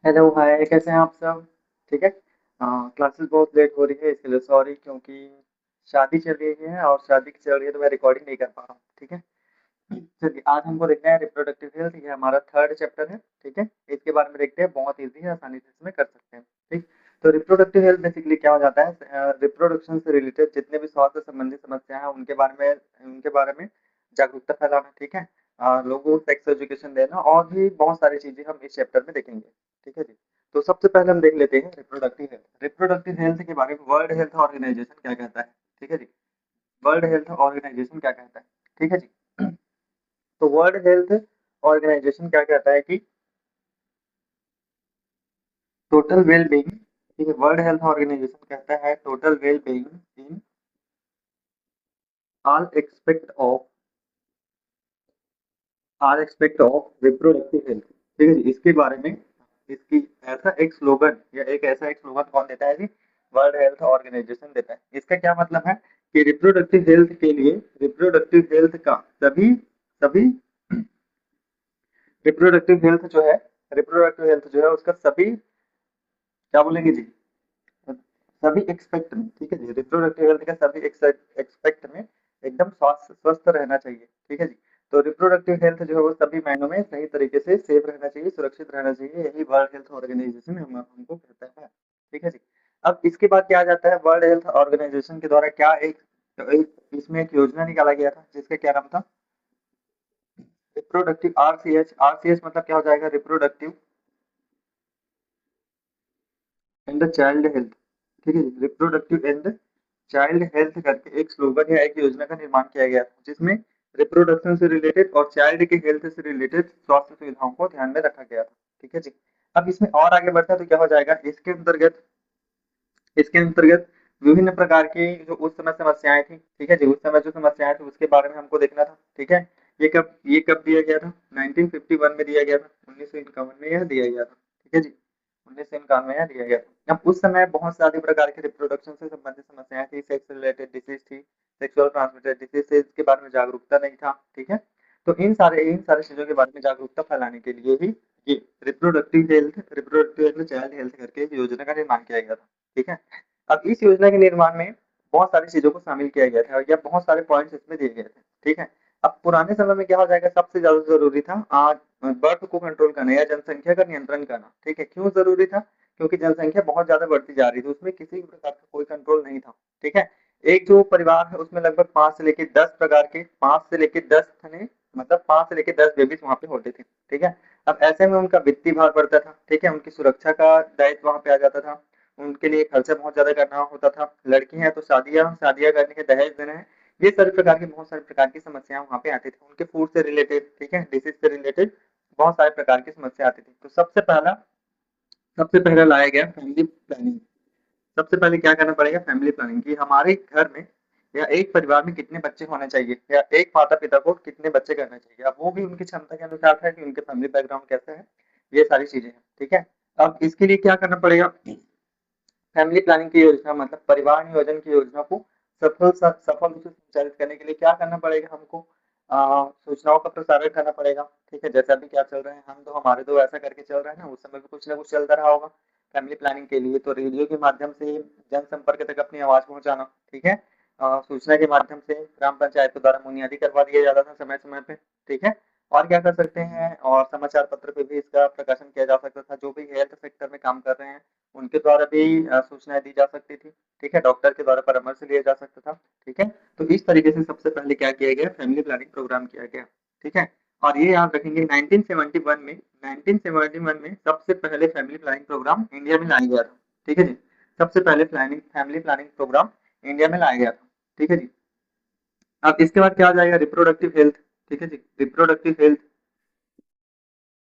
Hello hi, कैसे हैं आप सब? ठीक है। क्लासेस बहुत लेट हो रही है इसके लिए सॉरी, क्योंकि शादी चल रही है और शादी की चल रही है तो मैं रिकॉर्डिंग नहीं कर पा रहा हूँ। ठीक है। चलिए, आज हमको देखना है रिप्रोडक्टिव हेल्थ। ये हमारा थर्ड चैप्टर है। ठीक है। इसके बारे में देखते हैं, बहुत ईजी है, आसानी से इसमें कर सकते हैं। ठीक। तो रिप्रोडक्टिव हेल्थ बेसिकली क्या हो जाता है? रिप्रोडक्शन से रिलेटेड जितने भी स्वास्थ्य संबंधी समस्या है उनके बारे में जागरूकता फैलाना। ठीक है। लोगों को सेक्स एजुकेशन देना और भी बहुत सारी चीजें हम इस चैप्टर में देखेंगे। ठीक है जी। तो सबसे पहले हम देख लेते हैं रिप्रोडक्टिव हेल्थ। रिप्रोडक्टिव हेल्थ के बारे में वर्ल्ड हेल्थ ऑर्गेनाइजेशन क्या कहता है? ठीक है जी। वर्ल्ड हेल्थ ऑर्गेनाइजेशन क्या कहता है? ठीक है जी। तो वर्ल्ड हेल्थ ऑर्गेनाइजेशन क्या कहता है कि टोटल वेल बीइंग। ठीक है। वर्ल्ड हेल्थ ऑर्गेनाइजेशन कहता है total well being in all expect of reproductive health. ठीक है जी। इसके बारे में इसकी ऐसा एक स्लोगन या एक ऐसा एक स्लोगन कौन देता है जी? वर्ल्ड हेल्थ ऑर्गेनाइजेशन देता है। इसका क्या मतलब है कि रिप्रोडक्टिव हेल्थ के लिए, रिप्रोडक्टिव हेल्थ का सभी सभी रिप्रोडक्टिव हेल्थ जो है, रिप्रोडक्टिव हेल्थ जो है उसका सभी क्या बोलेंगे जी, सभी एक्सपेक्ट में। ठीक है जी। रिप्रोडक्टिव हेल्थ का सभी एक्सपेक्ट में एकदम स्वस्थ स्वस्थ रहना चाहिए। ठीक है जी। तो रिप्रोडक्टिव हेल्थ जो है वो सभी मायनों में सही तरीके से सेफ रहना चाहिए, सुरक्षित रहना चाहिए। यही वर्ल्ड हेल्थ ऑर्गेनाइजेशन हमको कहता है। ठीक है जी। अब इसके बाद क्या आ जाता है? वर्ल्ड हेल्थ ऑर्गेनाइजेशन के द्वारा क्या एक इसमें एक योजना निकाला गया था जिसका क्या नाम था? Reproductive RCH. आरसीएच मतलब क्या हो जाएगा? Reproductive and the child health. ठीक है। रिप्रोडक्टिव एंड चाइल्ड हेल्थ करके एक स्लोगन या एक योजना का निर्माण किया गया था जिसमें रिप्रोडक्शन से रिलेटेड और चाइल्ड के हेल्थ से रिलेटेड स्वास्थ्य सुविधाओं को ध्यान में रखा गया था। ठीक है जी। अब इसमें और आगे बढ़ता है तो क्या हो जाएगा? इसके अंतर्गत विभिन्न प्रकार की जो उस समय समस्याएं थी। ठीक है जी। उस समय जो समस्याएं थी उसके बारे में हमको देखना था। ठीक है। ये कब दिया गया था? 1951 में दिया गया था। 1951 में यह दिया गया था। ठीक है जी। 1991 में यह दिया गया था। अब उस समय बहुत सारी प्रकार की रिप्रोडक्शन से संबंधित समस्याएं थी, सेक्स रिलेटेड डिसीज थी, सेक्सुअल ट्रांसमिटेड डिसीज से इसके बारे में जागरूकता नहीं था। ठीक है। तो इन सारे चीजों के बारे में जागरूकता फैलाने के लिए ही ये रिप्रोडक्टिव एंड चाइल्ड हेल्थ करके एक योजना का निर्माण किया गया था। ठीक है। अब इस योजना के निर्माण में बहुत सारी चीजों को शामिल किया गया था या बहुत सारे पॉइंट्स इसमें दिए गए थे। ठीक है। अब पुराने समय में क्या हो जाएगा? सबसे ज्यादा जरूरी था आज बर्थ को कंट्रोल करना या जनसंख्या का नियंत्रण करना। ठीक है। क्यों जरूरी था? क्योंकि जनसंख्या बहुत ज्यादा बढ़ती जा रही थी, उसमें किसी भी प्रकार का कोई कंट्रोल नहीं था। ठीक है। एक जो परिवार है उसमें लगभग 5 से लेकर 10 मतलब 5 से लेकर 10 बेबीज वहां पे होते थे। ठीक है। अब ऐसे में उनका वित्तीय भार बढ़ता था। ठीक है। उनकी सुरक्षा का दायित्व वहां पे आ जाता था। उनके लिए खर्चा बहुत ज्यादा करना होता था। लड़की है तो शादियां शादियां करने के दहेज देना है, ये सारी प्रकार की बहुत सारी प्रकार की समस्याएं वहां पे आती थी। उनके फूड से रिलेटेड, ठीक है, डिसीज से रिलेटेड बहुत सारे प्रकार की समस्या आती थी। तो सबसे पहला लाया गया फैमिली प्लानिंग। सबसे पहले क्या करना पड़ेगा? फैमिली प्लानिंग की हमारे घर में या एक परिवार में कितने बच्चे होने चाहिए या एक माता पिता को कितने बच्चे करना चाहिए। अब वो भी उनकी क्षमता के अनुसार है कि उनके फैमिली बैकग्राउंड कैसे है, ये सारी चीजें हैं। ठीक है। अब इसके लिए क्या करना पड़ेगा? फैमिली प्लानिंग की योजना मतलब परिवार नियोजन की योजना को सफल रूप से संचालित करने के लिए क्या करना पड़ेगा हमको? सूचनाओं का प्रसारण करना पड़ेगा। ठीक है। जैसे अभी क्या चल रहा है, हम तो हमारे तो ऐसा करके चल रहे हैं ना, उस समय भी कुछ ना कुछ चलता रहा होगा। फैमिली प्लानिंग के लिए तो रेडियो के माध्यम से जनसंपर्क तक अपनी आवाज पहुंचाना। ठीक है। सूचना के माध्यम से ग्राम पंचायतों द्वारा मुनियादी करवा दिया जाता था समय समय पे। ठीक है। और क्या कर सकते हैं? और समाचार पत्र पे भी इसका प्रकाशन किया जा सकता था। जो भी हेल्थ सेक्टर में काम कर रहे हैं उनके द्वारा भी सूचनाएं दी जा सकती थी। ठीक है। डॉक्टर के द्वारा परामर्श लिया जा सकता था। ठीक है। तो इस तरीके से सबसे पहले क्या किया गया? फैमिली प्लानिंग प्रोग्राम किया गया। ठीक है। और ये याद रखेंगे 1971 में सबसे पहले फैमिली प्लानिंग प्रोग्राम इंडिया में लाया गया था। ठीक है जी। सबसे पहले planning family planning programme India में लाया गया था। ठीक है जी। अब इसके बाद क्या आ जाएगा? Reproductive health. ठीक है जी। रिप्रोडक्टिव हेल्थ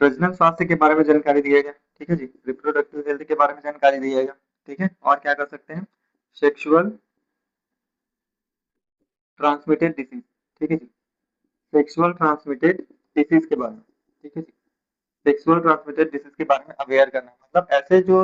प्रजनन स्वास्थ्य के बारे में जानकारी दिया गया। ठीक है जी। रिप्रोडक्टिव हेल्थ के बारे में जानकारी दिया गया। ठीक है। और क्या कर सकते हैं? Sexual transmitted disease. ठीक है जी। सेक्सुअल ट्रांसमिटेड डिसीज के बारे में। ठीक है जी। सेक्सुअल ट्रांसमिटेड डिसीज के बारे में अवेयर करना मतलब ऐसे जो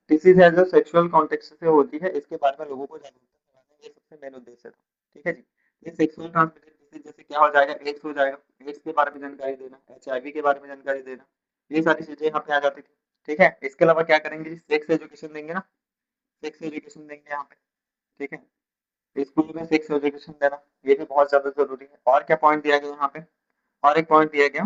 डिसीज है जो सेक्सुअल कॉन्टेक्ट से होती है, इसके बारे में लोगों को जागरूकता कराना, ये सबसे मेन उद्देश्य था। ठीक है जी। ये सेक्सुअल ट्रांसमिटेड डिसीज जैसे क्या हो जाएगा? एड्स हो जाएगा। एड्स के बारे में जानकारी देना, एचआईवी के बारे में जानकारी देना, ये सारी चीजें यहाँ पे आ जाती थी। ठीक है। इसके अलावा क्या करेंगे जी, सेक्स एजुकेशन देंगे ना, सेक्स एजुकेशन देंगे यहाँ पे, ठीक है। स्कूल में सेक्स एजुकेशन देना ये भी बहुत ज्यादा जरूरी है। और क्या पॉइंट दिया गया यहाँ पे, और एक पॉइंट दिया गया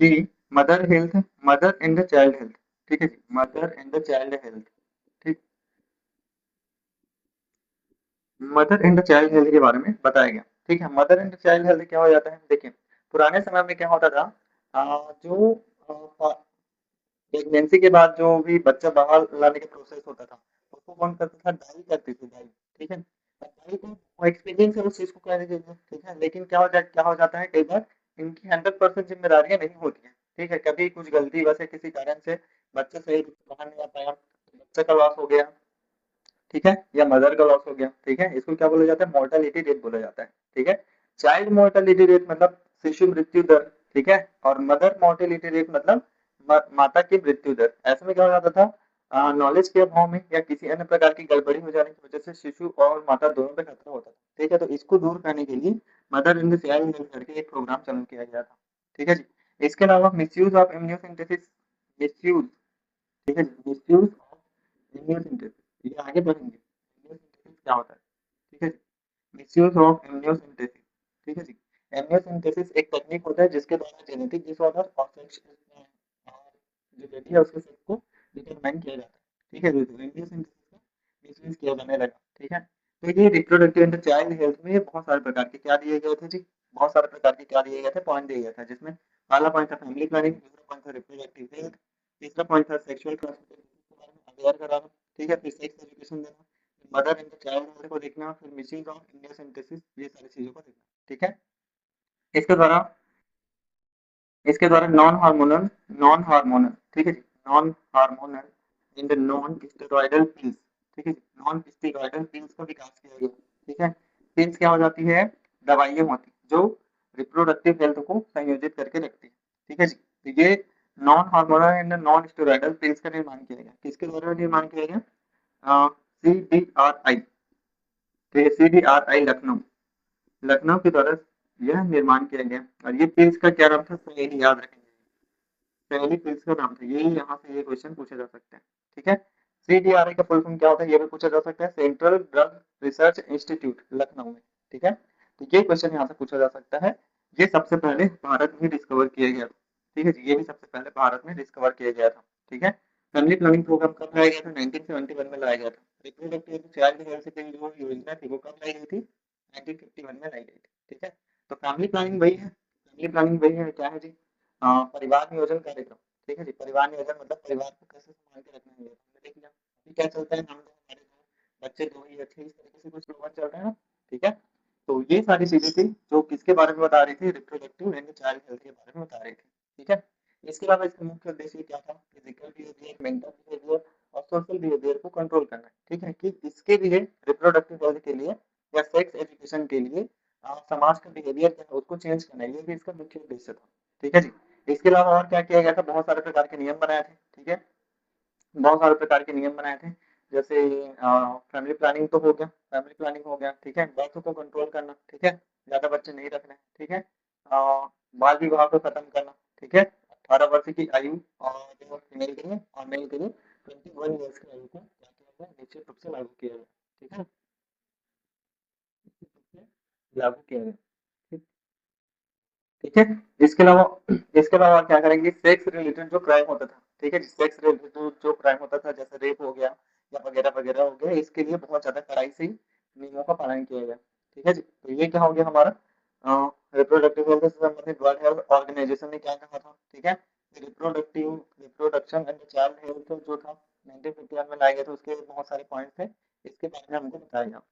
कि mother health, mother and the child health, ठीक है जी, mother and the child health, ठीक, mother and the child health के बारे में बताया गया, ठीक है। मदर एंड चाइल्ड हेल्थ क्या हो जाता है, देखिए पुराने समय में क्या होता था, जो प्रेगनेंसी के बाद जो भी बच्चा बाहर लाने का प्रोसेस होता था, उसको कौन करता था, दाई करती थी, दाई, ठीक है। अब दाई को एक्सपीरियंस है उस चीज को करने के लिए, ठीक है, लेकिन क्या हो जाता है कई बार इनकी 100% जिम्मेदारियां नहीं होती है, ठीक है। कभी कुछ गलती वैसे किसी कारण से बच्चा सही रूप से बाहर नहीं आ पाया, बच्चे का लॉस हो गया, ठीक है, या मदर का लॉस हो गया, ठीक है, इसको क्या बोला जाता है, मोर्टेलिटी रेट बोला जाता है, ठीक है। चाइल्ड मोर्टेलिटी रेट मतलब शिशु मृत्यु दर, ठीक है, और मदर मोर्टेलिटी रेट मतलब माता की मृत्यु दर। ऐसे में क्या हो जाता था, नॉलेज के अभाव में या किसी अन्य प्रकार की गड़बड़ी हो जाने की वजह से शिशु और माता दोनों पे खतरा होता था, ठीक है। तो इसको दूर करने के लिए mother in the child health करके एक प्रोग्राम चालू किया गया था, ठीक है जी। इसके अलावा मिसयूज ऑफ इम्यूनोसिंथेसिस, मिसयूज, ठीक है, मिसयूज इम्यूनोसिंथेसिस, ये आगे बढ़ेंगे, इम्यूनोसिंथेसिस क्या होता है, ठीक है जी। मिसयूज ऑफ इम्यूनोसिंथेसिस, ठीक है जी। इम्यूनोसिंथेसिस एक टेक्निक होता है जिसके द्वारा जेनेटिक डिसऑर्डर और सेक्स जो बेबी है उसके सेक्स को डिटरमाइन किया जाता है, ठीक है। तो इम्यूनोसिंथेसिस का मिसयूज किया जाने लगा, ठीक है। तो ये रिप्रोडक्टिव एंड चाइल्ड हेल्थ में बहुत सारे प्रकार के क्या दिए गए थे जी, बहुत सारे प्रकार के क्या दिए गए थे, पॉइंट दिए गए थे, जिसमें पहला पॉइंट था फैमिली प्लानिंग, दूसरा पॉइंट था रिप्रोडक्टिव हेल्थ, तीसरा पॉइंट था सेक्सुअल ट्रांसमिटेड डिजीज के बारे में अवेयर कराना, ठीक है, फिर सेक्स एजुकेशन देना, मदर एंड चाइल्ड हेल्थ को देखना, फिर मिसयूज ऑफ इम्यूनोसिंथेसिस, ये सारी चीजों को देखना, ठीक है। इसके द्वारा इसके द्वारा नॉन हार्मोनल, ठीक है जी, non hormonal in the non steroidal pills, ठीक है जी, नॉन स्टेरॉयडल पिल्स का विकास किया गया, ठीक है। पिल्स क्या हो जाती है, दवाइयां होती जो रिप्रोडक्टिव हेल्थ को संयोजित करके रखती है, ठीक है जी। तो ये non hormonal and non steroidal pills का निर्माण किया गया, किसके द्वारा निर्माण किया गया, CDRI, तो ये CDRI लखनऊ, लखनऊ के द्वारा यह निर्माण किया गया। और ये पिल्स का क्या नाम था, सहेली, याद रखेंगे, पहली पिल्स का नाम था, यही यहाँ से ये क्वेश्चन पूछा जा सकता है, ठीक है। CDRI का फुल फॉर्म क्या होता है, ये भी पूछा जा सकता है, central drug research institute Lucknow में, ठीक है। तो ये क्वेश्चन यहाँ से पूछा जा सकता है। ये सबसे पहले भारत में डिस्कवर किया गया था, ठीक है जी, ये भी सबसे पहले भारत में डिस्कवर किया गया था, ठीक है। फैमिली प्लानिंग प्रोग्राम कब लाया गया था, 1971 में लाया गया था। रिप्रोडक्टिव चाइल्ड हेल्थ की जो योजना थी वो कब लाई गई थी, 1951 में लाई गई थी, ठीक है। तो फैमिली प्लानिंग वही है, फैमिली प्लानिंग वही है, क्या है जी, परिवार नियोजन कार्यक्रम, ठीक है जी। परिवार नियोजन मतलब परिवार को कैसे संभाल के रखना है, हमने देख लिया। अभी क्या चलता है, हम लोग हमारे दो बच्चे, दो ही अच्छे, इस तरीके से कुछ स्लोगन चल रहे हैं ना, ठीक है। तो ये सारी चीजें थी जो किसके बारे में बता रही थी, रिप्रोडक्टिव एंड चाइल्ड हेल्थ के बारे में बता रही थी, ठीक है। इसके अलावा इसका मुख्य उद्देश्य क्या था, फिजिकल बिहेवियर, मेंटल बिहेवियर और सोशल बिहेवियर को कंट्रोल करना है, ठीक है। कि इसके लिए रिप्रोडक्टिव हेल्थ के लिए या सेक्स एजुकेशन के लिए समाज का बिहेवियर क्या है उसको चेंज करना है, ये भी इसका मुख्य उद्देश्य था, ठीक है जी। इसके अलावा और क्या किया गया था, बहुत सारे प्रकार के नियम बनाए थे, ठीक है, बहुत सारे प्रकार के नियम बनाए थे। जैसे फैमिली प्लानिंग तो हो गया, फैमिली प्लानिंग हो गया, ठीक है, बर्थ को कंट्रोल करना, ठीक है, ज्यादा बच्चे नहीं रखने, ठीक है, बाल विवाह को खत्म करना, ठीक है, 18 वर्ष की आयु और जो फीमेल के लिए और मेल के लिए 21 ईयर्स की आयु को क्या किया गया, निश्चित रूप से लागू किया गया, ठीक है, निश्चित रूप से लागू किया गया, ठीक, ठीक है। इसके अलावा इसके अलावा क्या करेंगे, सेक्स रिलेटेड जो क्राइम होता था, ठीक है, सेक्स रिलेटेड जो क्राइम होता था जैसे रेप हो गया या वगैरह वगैरह हो गया, इसके लिए बहुत ज्यादा कड़ाई से नियमों का पालन किया गया, ठीक है जी। तो ये क्या हो गया हमारा, रिप्रोडक्टिव हेल्थ से संबंधित वर्ल्ड हेल्थ ऑर्गेनाइजेशन ने क्या कहा था, ठीक है। Reproductive reproduction and child health जो था 1951 में लाया गया था, उसके बहुत सारे पॉइंट थे, इसके बारे में हमको बताया गया।